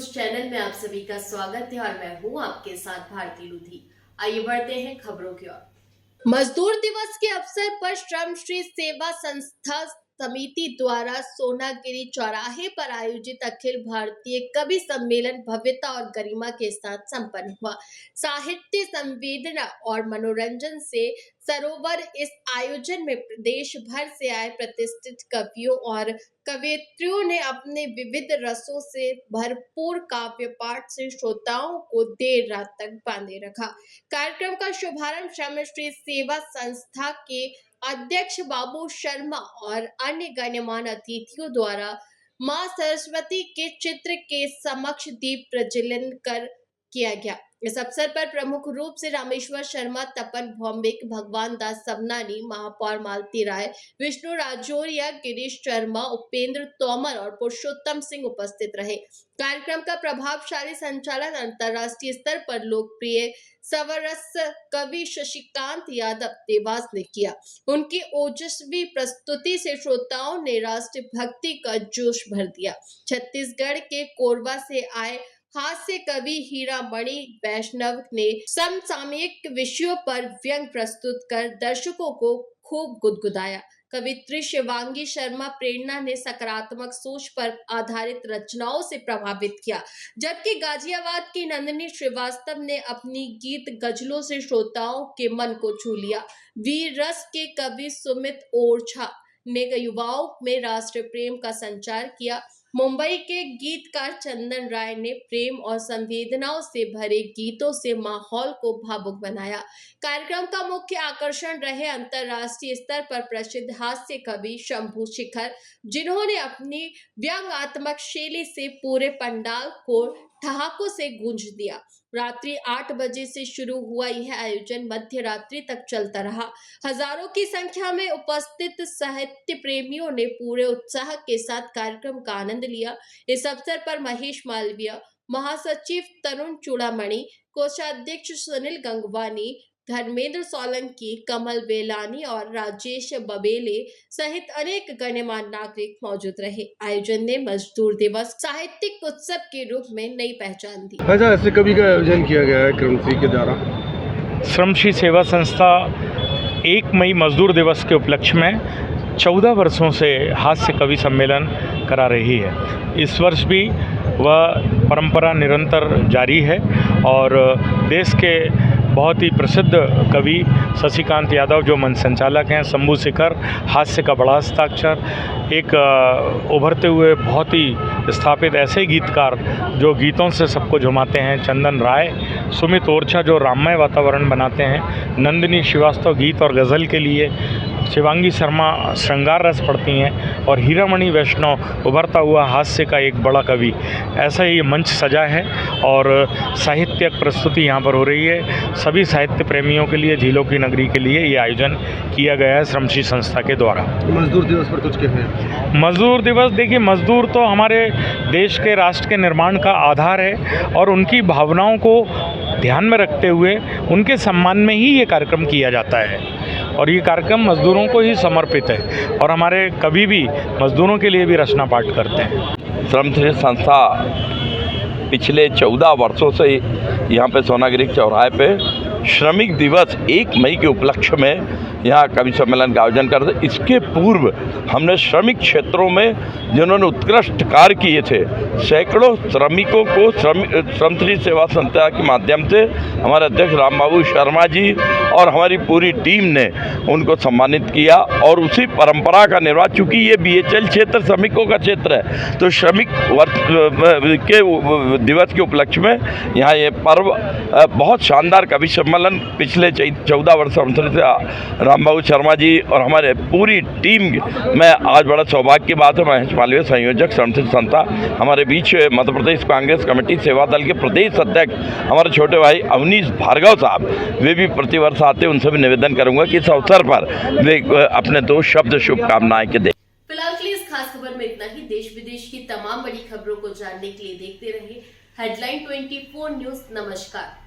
News channel में आप सभी का स्वागत है और मैं हूं आपके साथ भारती लुधी। आइए बढ़ते हैं खबरों की ओर। मजदूर दिवस के अवसर पर श्रमश्री सेवा संस्था समिति द्वारा सोनागिरी चौराहे पर आयोजित अखिल भारतीय कवि सम्मेलन भव्यता और गरिमा के साथ संपन्न हुआ। साहित्य, संवेदना और मनोरंजन से सरोवर इस आयोजन में प्रदेश भर से आए प्रतिष्ठित कवियों और कवयित्रियों ने अपने विविध रसों से भरपूर काव्य पाठ से श्रोताओं को देर रात तक बांधे रखा। कार्यक्रम का शुभारंभ श्रमश्री सेवा संस्था के अध्यक्ष बाबू शर्मा और अन्य गण्यमान्य अतिथियों द्वारा मां सरस्वती के चित्र के समक्ष दीप प्रज्वलन कर किया गया। इस अवसर पर प्रमुख रूप से रामेश्वर शर्मा, तपन भौमिक, भगवान दास सबनानी, महापौर मालती राय, विष्णु राजौरिया, गिरीश शर्मा, उपेंद्र तोमर और पुरुषोत्तम सिंह उपस्थित रहे। कार्यक्रम का प्रभावशाली संचालन अंतर्राष्ट्रीय स्तर पर लोकप्रिय सवरस कवि शशिकांत यादव देवास ने किया। उनकी ओजस्वी प्रस्तुति से श्रोताओं ने राष्ट्रभक्ति का जोश भर दिया। छत्तीसगढ़ के कोरबा से आए हास्य कवि हीरामणि वैष्णव ने समसामयिक विषयों पर व्यंग प्रस्तुत कर दर्शकों को खूब गुदगुदाया। कवित्री शिवांगी शर्मा प्रेरणा ने सकारात्मक सोच पर आधारित रचनाओं से प्रभावित किया, जबकि गाजियाबाद की नंदिनी श्रीवास्तव ने अपनी गीत गजलों से श्रोताओं के मन को छू लिया। वीर रस के कवि सुमित ओरछा ने युवाओं में राष्ट्र प्रेम का संचार किया। मुंबई के गीतकार चंदन राय ने प्रेम और संवेदनाओं से भरे गीतों से माहौल को भावुक बनाया। कार्यक्रम का मुख्य आकर्षण रहे अंतर्राष्ट्रीय स्तर पर प्रसिद्ध हास्य कवि शंभू शिखर, जिन्होंने अपनी व्यंग्यात्मक शैली से पूरे पंडाल को ठहाकों से गूंज दिया। रात्रि 8 बजे से शुरू हुआ यह आयोजन मध्य रात्रि तक चलता रहा। हजारों की संख्या में उपस्थित साहित्य प्रेमियों ने पूरे उत्साह के साथ कार्यक्रम का आनंद लिया। इस अवसर पर महेश मालवीय, महासचिव तरुण चूड़ामणि, कोषाध्यक्ष सुनील गंगवानी, धर्मेंद्र सोलंकी, कमल बेलानी और राजेश बबेले सहित अनेक गण्यमान्य नागरिक मौजूद रहे। आयोजन ने मजदूर दिवस साहित्यिक उत्सव के रूप में नई पहचान दी। अच्छा, ऐसे कवि का आयोजन किया गया है क्रमश्री के द्वारा। श्रमश्री सेवा संस्था 1 मई मजदूर दिवस के उपलक्ष्य में 14 वर्षों से हास्य कवि सम्मेलन करा रही है। इस वर्ष भी वह परंपरा निरंतर जारी है और देश के बहुत ही प्रसिद्ध कवि शशिकांत यादव जो मंच संचालक हैं, शंभू शिखर हास्य का बड़ा हस्ताक्षर, एक उभरते हुए बहुत ही स्थापित ऐसे गीतकार जो गीतों से सबको झुमाते हैं, चंदन राय, सुमित ओरछा जो राममय वातावरण बनाते हैं, नंदिनी श्रीवास्तव गीत और गज़ल के लिए, शिवांगी शर्मा श्रृंगार रस पढ़ती हैं और हीरामणि वैष्णव उभरता हुआ हास्य का एक बड़ा कवि। ऐसा ही मंच सजा है और साहित्यिक प्रस्तुति यहाँ पर हो रही है। सभी साहित्य प्रेमियों के लिए, झीलों की नगरी के लिए ये आयोजन किया गया है श्रमश्री संस्था के द्वारा। मजदूर दिवस पर कुछ कहते हैं? मजदूर दिवस, देखिए, मजदूर तो हमारे देश के राष्ट्र के निर्माण का आधार है और उनकी भावनाओं को ध्यान में रखते हुए उनके सम्मान में ही ये कार्यक्रम किया जाता है और ये कार्यक्रम मजदूरों को ही समर्पित है और हमारे कवि भी मजदूरों के लिए भी रचना पाठ करते हैं। श्रमश्री संस्था पिछले 14 वर्षों से यहाँ पे सोनागिरी चौराहे पे श्रमिक दिवस 1 मई के उपलक्ष्य में यहाँ कवि सम्मेलन का आयोजन करते। इसके पूर्व हमने श्रमिक क्षेत्रों में जिन्होंने उत्कृष्ट कार्य किए थे, सैकड़ों श्रमिकों को श्रमश्री सेवा संस्था के माध्यम से हमारे अध्यक्ष रामबाबू शर्मा जी और हमारी पूरी टीम ने उनको सम्मानित किया और उसी परंपरा का निर्वाह, चूँकि ये BHL क्षेत्र श्रमिकों का क्षेत्र है, तो श्रमिक वर्ष के दिवस के उपलक्ष्य में यहाँ ये पर्व बहुत शानदार कवि सम्मेलन पिछले 14 वर्ष से रामबाबू शर्मा जी और हमारे पूरी टीम में आज बड़ा सौभाग्य की बात है। महेश मालवीय, संयोजक श्रमश्री संस्था, हमारे बीच मध्य प्रदेश कांग्रेस कमेटी सेवा दल के प्रदेश अध्यक्ष हमारे छोटे भाई अवनीश भार्गव साहब, वे भी प्रतिवर्ष आते। उनसे भी निवेदन करूंगा कि इस अवसर पर वे अपने 2 शब्द शुभकामनाएं के दें। फिलहाल के लिए इस खास खबर में इतना ही। देश विदेश की तमाम बड़ी खबरों को जानने के लिए देखते रहिए हेडलाइन 24 न्यूज। नमस्कार।